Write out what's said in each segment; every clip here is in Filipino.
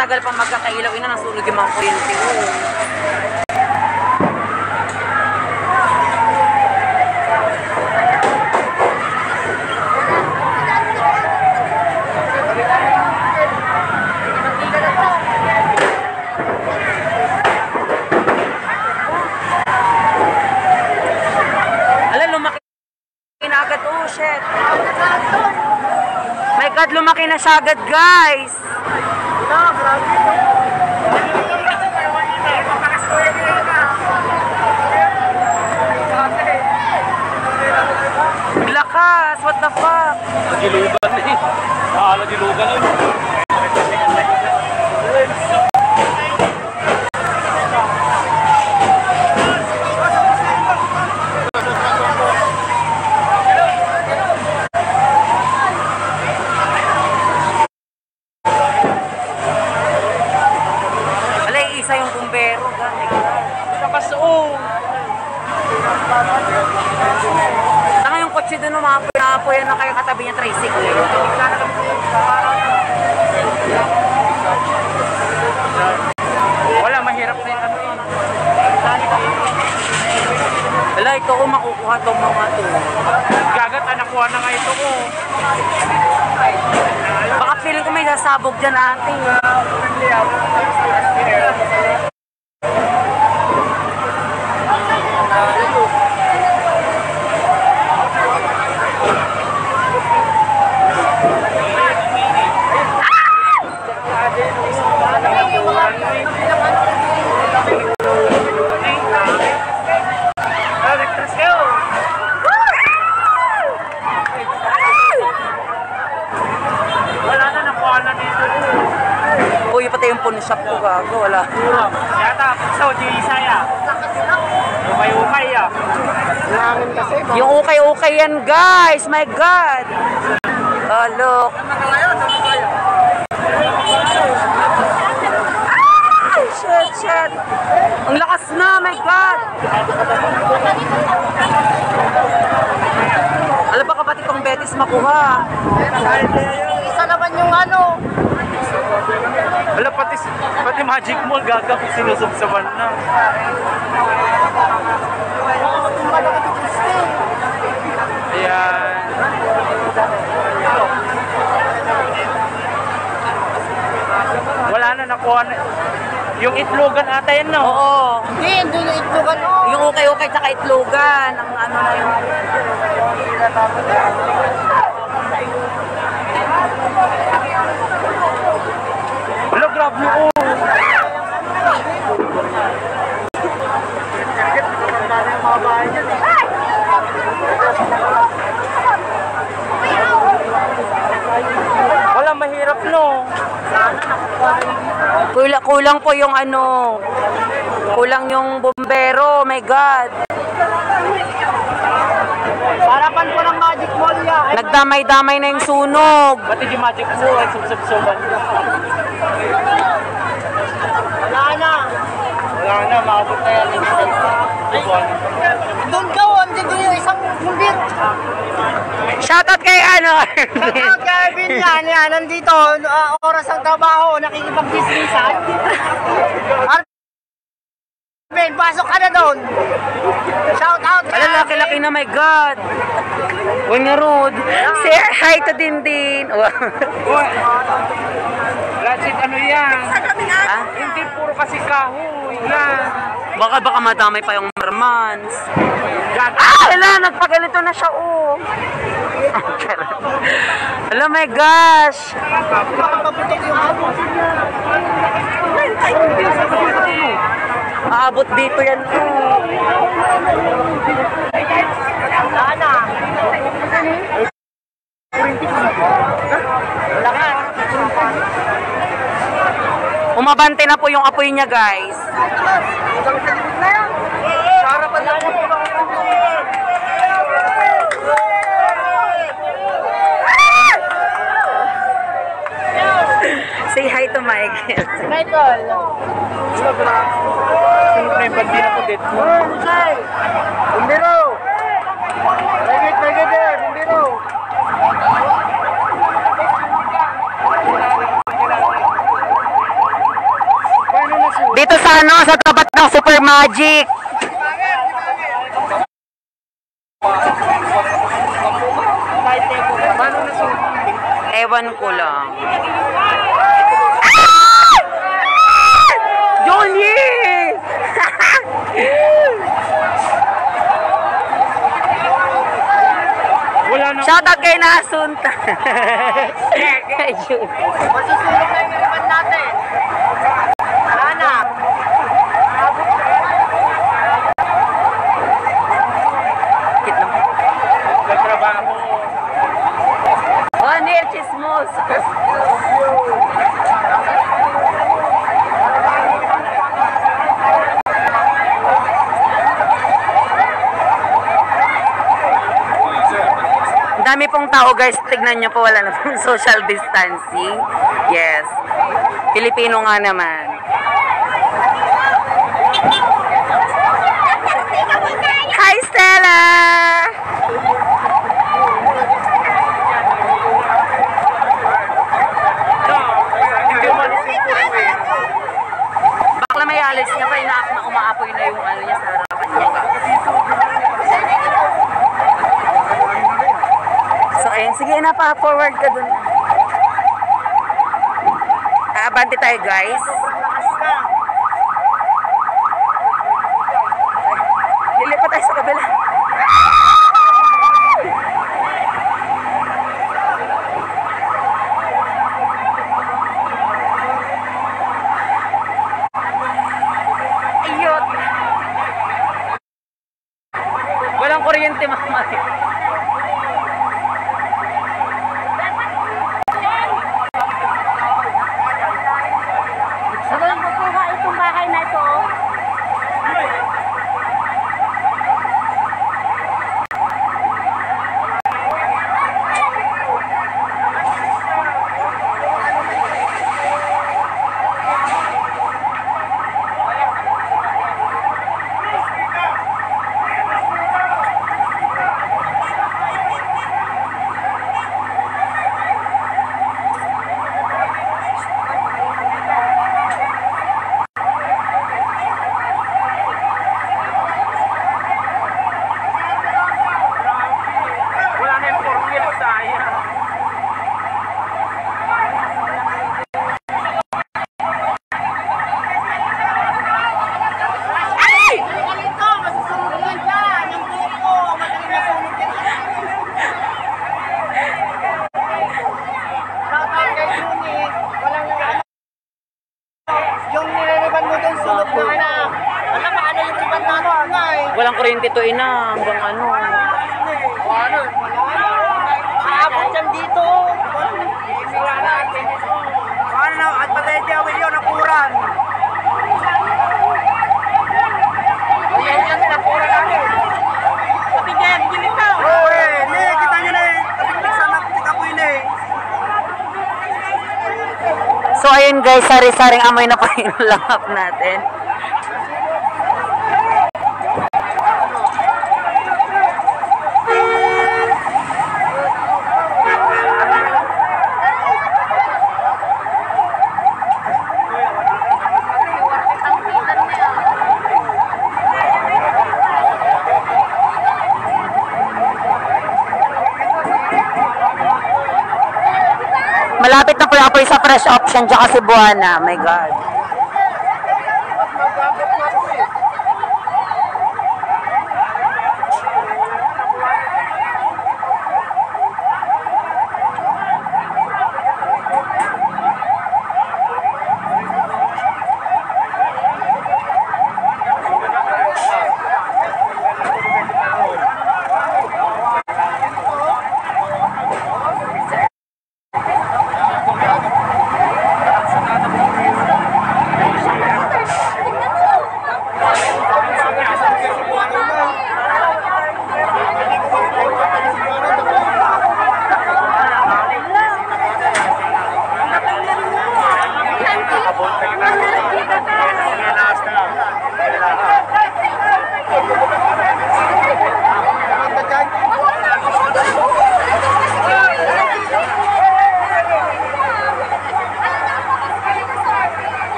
tagal pang magkakailaw, ina nasunog yung mga kuryente. Ala, lumaki na agad. Oh, shit. My God, lumaki na siya agad, guys. Lakas, what the fuck? Gilugan eh. Gilugan eh. Po yan na kayo katabi niya tricycle. Wala, mahirap na yung ano yun. Wala, ito ko makukuha itong mga ito. Gagat, nakuha na nga ito ko. Baka feeling ko may sasabog dyan ate. Yung phone shop ko gago, wala. Yata, so, di saya. Ukay-ukay ah. Yung ukay-ukay yan, guys. My God. Oh, look. Ah, shit, shit. Ang lakas na, my God. Alam ba kapatid kong Betis makuha? Isa naman yung ano. Wala, pati Magic Mall gagawin sinusubsaban na. Ayan. Wala na, nakuha na. Yung itlogan ata yan, no? Oo. Hindi, doon yung itlogan mo. Yung ukay-ukay tsaka itlogan. Ang ano na yung... Wala, grab mo, oh. Wala, mahirap, no? Kulang po yung ano, kulang yung bombero, my God. Harapan po ng Magic Mall yan. Nagdamay-damay na yung sunog. Pati di Magic Mall ay subsubsoban. Wala na. Wala na, maabot na yan. Doon ka, andito yung isang bumbir. Shoutout kay ano. Shoutout kay Arvin yan, nandito, oras ng trabaho, nakikipag-businessan. Arvin, pasok ka na doon. Shoutout kay Alam, laki-laki na, my God. Huwag na rude. Say hi to Dindin. Ratchet, ano yan? Ha? Hindi, puro kasi kahoy yan. Baka madamay pa yung mermans. Ah, wala, nagpaganito na siya, oh. Alam, my gosh. Aabot dito yan, oh. Sana. Umabante na po yung apoy niya, guys. Say hi to Michael. Michael. Sunod na yung bandina ko dito. Bumbiro. Magigit there, bumbiro. sa ano, sa tapat ng Super Magic. Ewan ko lang. Johnny! Wala na. Shoutout kay Nasunta. Masusulong na yung naman natin. Wala na. Nagtrabaho. Neil Chismos. Ang dami pong tao guys, tignan nyo po, wala na pong social distancing. Yes. Pilipino nga naman. Hi Stella! Bakla may alis niya pa, umaapoy na yung ano niya sa harapan niya. So ayun, sige na pa, forward ka dun. Abante tayo guys. Lilipat tayo sa kabila. Ayot. Walang kuryente mama. Walang kuryente to ina, hanggang ano. Ano? Aabot dyan dito. Wala na. Ano na? At patay siya yun, napuran. Ayan yan, napuran natin. Sabi dyan, gilit na. Oo eh, kita nyo na eh. Kapit sa napitika po yun eh. So ayun guys, sari-saring amoy na pa yung langap natin. Malapit na po ako sa Fresh Option tsaka Cebuana. My God.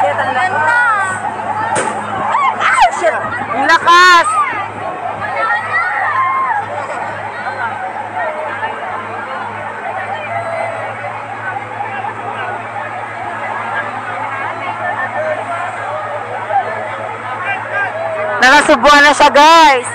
Shit, ang lakas. Ah, shit. Ang lakas. Nakasubuan na siya, guys.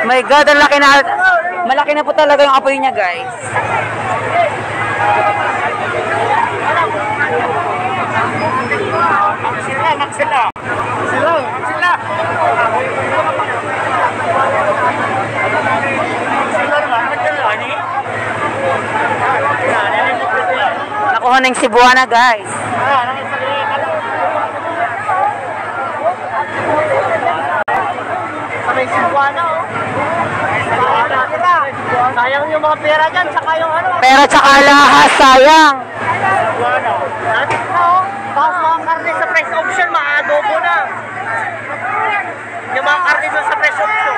My God, ang laki na, malaki na po talaga yung apoy niya, guys. Nakuha na yung Cebuana, guys. May Cebuana, oh. Sayang yung mga pera dyan, saka yung ano. Pera tsaka lahas, sayang. Tapos mga karne sa price option, maadobo na. Yung mga karne doon sa price option.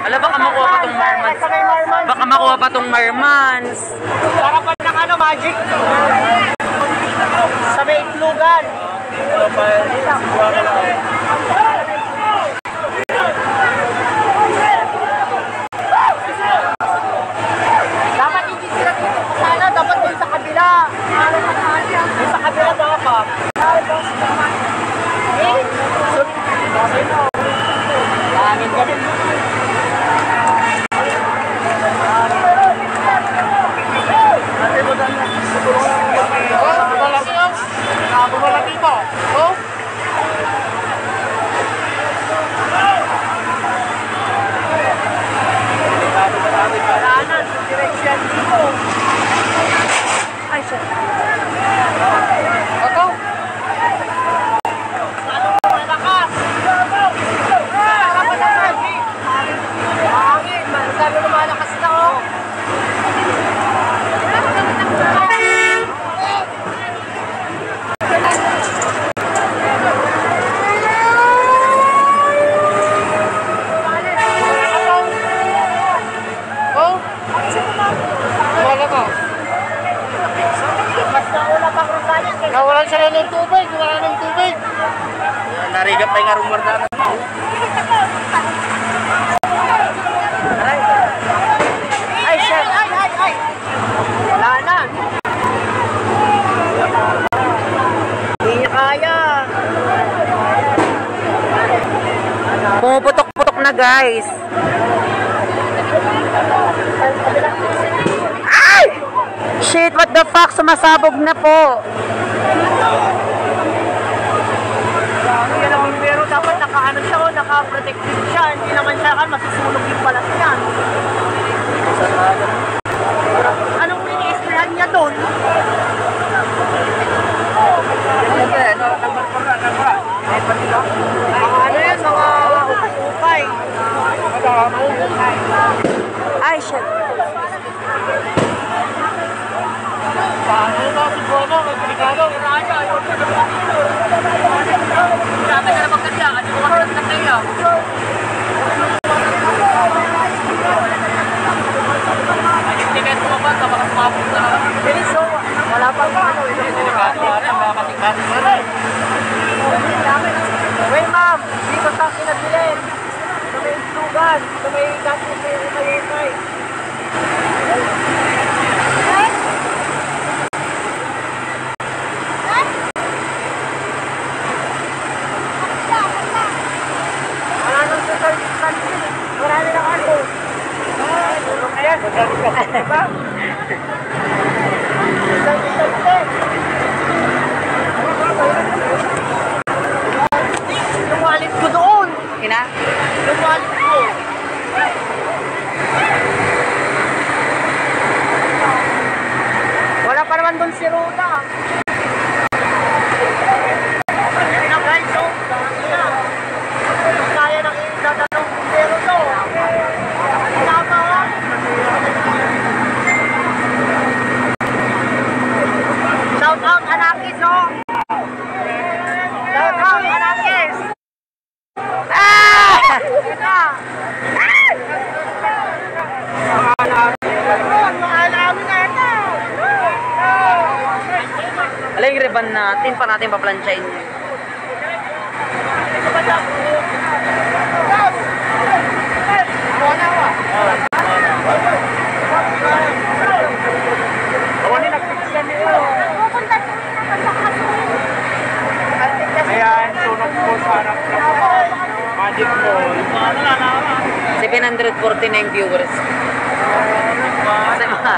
Ala, baka makuha pa tong Marmans. Baka makuha pa tong Marmans. Para pa ng ano, magic. Sa may itlugan. Dapat hindi sila dito sana, dapat dun sa kabila. Dun sa kabila dapat. Langit ka din. Nawalan sila ng tubig, wala ng tubig. Narigap pa yung rumor na. Ay, shit! Ay! Wala na! Hindi niya kaya! Pumuputok-putok na, guys. Ay! Shit, what the fuck? Sumasabog na po. Pero dapat naka-ano siya o naka-protective siya. Hindi naman siya kan masusunog yung balas niyan. Anong ini-esprehan niya doon? Ano yan? Mga upay. Ay, shit. Paano na, ano, delikado. Raya, ayaw ko na pagkakilo. Grabe ka na magkanda, kasi kumakas na kayo. Nag-intimate mo ba? Baka sumapot na. So, wala pang ano. Delikado rin, baka katikati ka rin. Wait, ma'am. Dito sa kinabilin. Sa may sugan. Sa may gato sa may. Wala nang social distancing. Marami ng ano. Tulong na yan. Diba? Social distancing. Yung wallet ko doon. Ina? Yung wallet ko. Wala pa naman doon si Ruda. Ayun na guys, so. Kaya nang itatanong pero to. Tama ka. Shout out Anakis, oh. Shout out Anakis. Ah! Alam yung ribbon natin, pa natin paplansyahin yun. Ayan, sunog po sa harap ng Magic Mall. 749 viewers. Kasi mga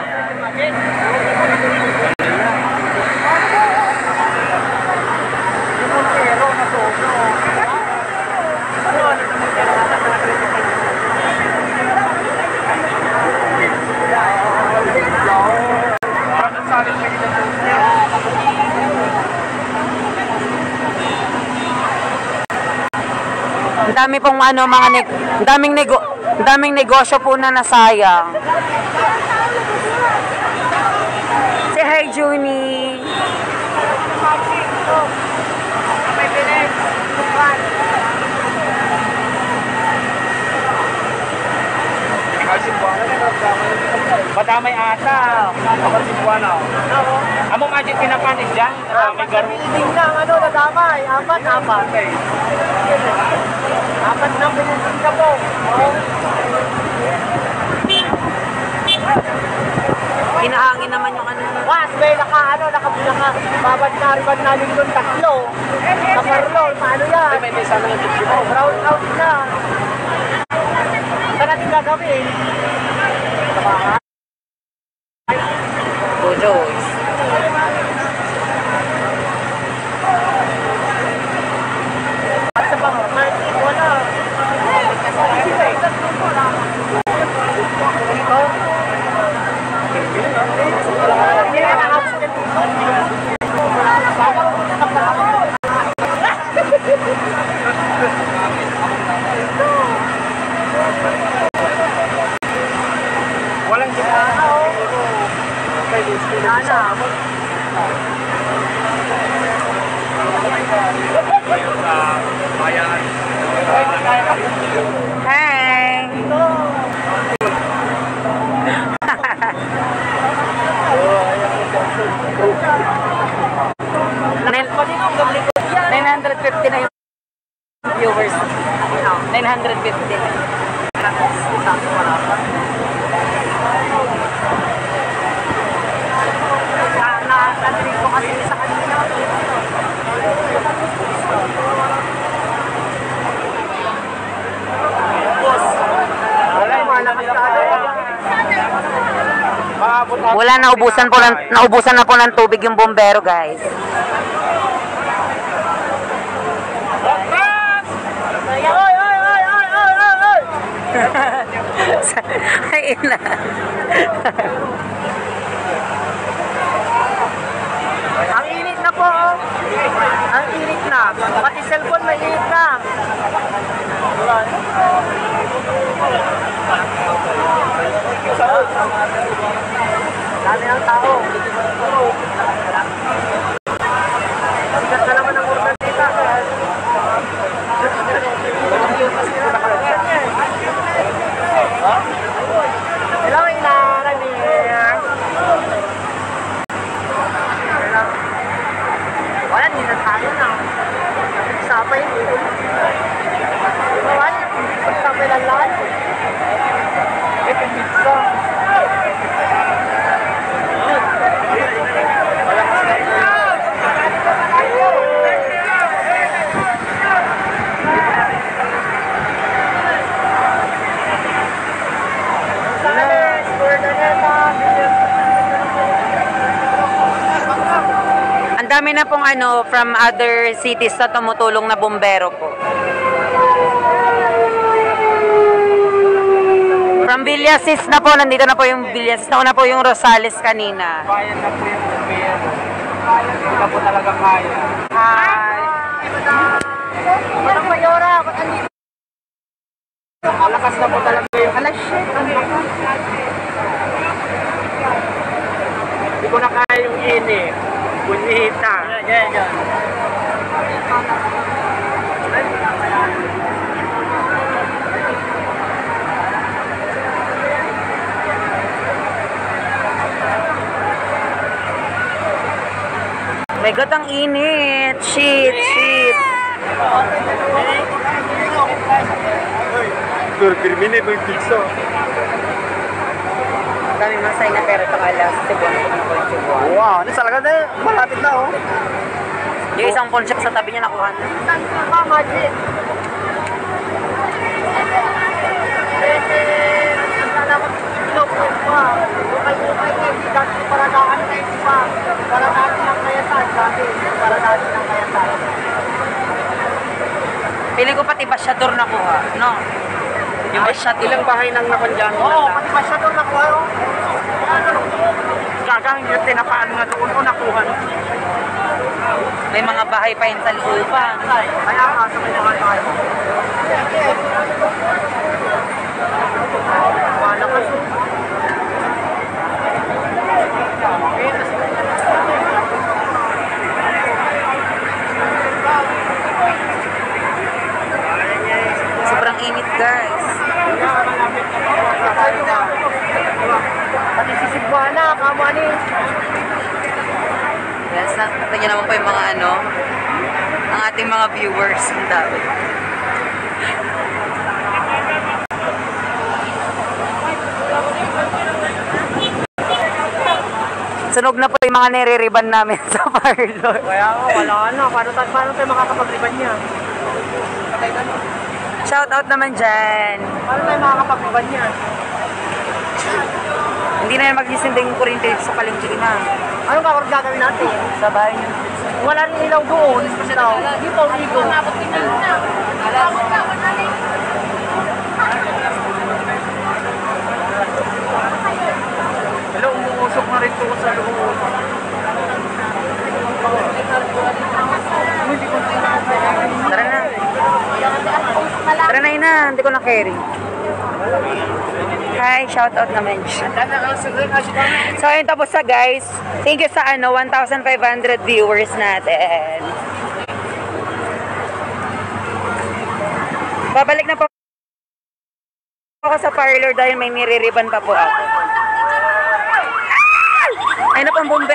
ang dami pong ano mga ang daming negosyo po na nasayang. Say hi, Junie. May bilis. Madamay ata. Kapag Cebuana. Amo Magic pinapanis dyan. May garo. Meeting lang, ano, nadamay. Apat. Apat na pinitin ka po. Hinahangin naman yung ano. Was, may babad na riban namin doon tatlo. Sa parlor, paano yan? May sana ng video. Oh, brown out na. Saan natin gagawin? Sa bahay? Bujos. At sa bahay, wala. Dito? Hindi na na-absent dito. Walang gitana. Hi! Nen- 950 na yung viewers. 950. Narinig ko kasi sa kanila. Wala, naubusan na po ng tubig yung bombero, guys. Ay, ina. Ang init na po, oh. Ang init na. Pati cellphone may init na. Dami ng tao. Marami na pong from other cities na tumutulong na bumbero po. From Villasis na po, nandito na po yung Villasis. Nauna po yung Rosales kanina. Kaya na po yung bumbero. Hindi na po talaga kaya. Hi! Walang mayora, ba't andito? Malakas na po talaga yung... Alas, shit, ang lakas. Hindi ko na kaya yung ini. Bunita. Yan. My God, ang init. Shit. Firmine mo yung piso. Daming masay na pero ito alas. Wow, ano talaga na? Malapit na oh. Yung isang concept sa tabi niya nakuha na. Saan ka ba, Magic? Ang salamat sa Pilipinas pa. Bukay-bukay na, hindi dati para daan na yung iba. Para natin ang kayasan, dati. Para natin ang kayasan. Piling ko pati basyador nakuha, no? Yung basyador. Ilang bahay nang nakandyan? Oo, pati pa siya doon nakuha. Gagang yung tinapaan nga doon o nakuha. May mga bahay pa yun sa looban. Kaya sa may mga tayo. Malakas. Sobrang init, guys. Pati si Sigwana, kamani. Yes, nakita niyo naman po yung mga ang ating mga viewers. Ang dami. Sunog na po yung mga nire-riban namin sa parlor. Kaya wala na. Paano tayo makakapag-riban niya? Shout out naman dyan. Paano tayo makakapag-riban niya? Hindi na yan mag-isinding kuryente sa palengke na. Anong gagawin natin? Sa bahay niyo. Wala rin ilaw doon. Dito ang ligo. Hello, umuusok na rin po sa loob. Tara na. Tara na ina. Hindi ko na carry. Hi, shout out naman siya. So, ayun tapos sa guys. Thank you sa 1,500 viewers natin. Babalik na po ako sa parlor dahil may nire-riban pa po ako. Ay na pang bombe.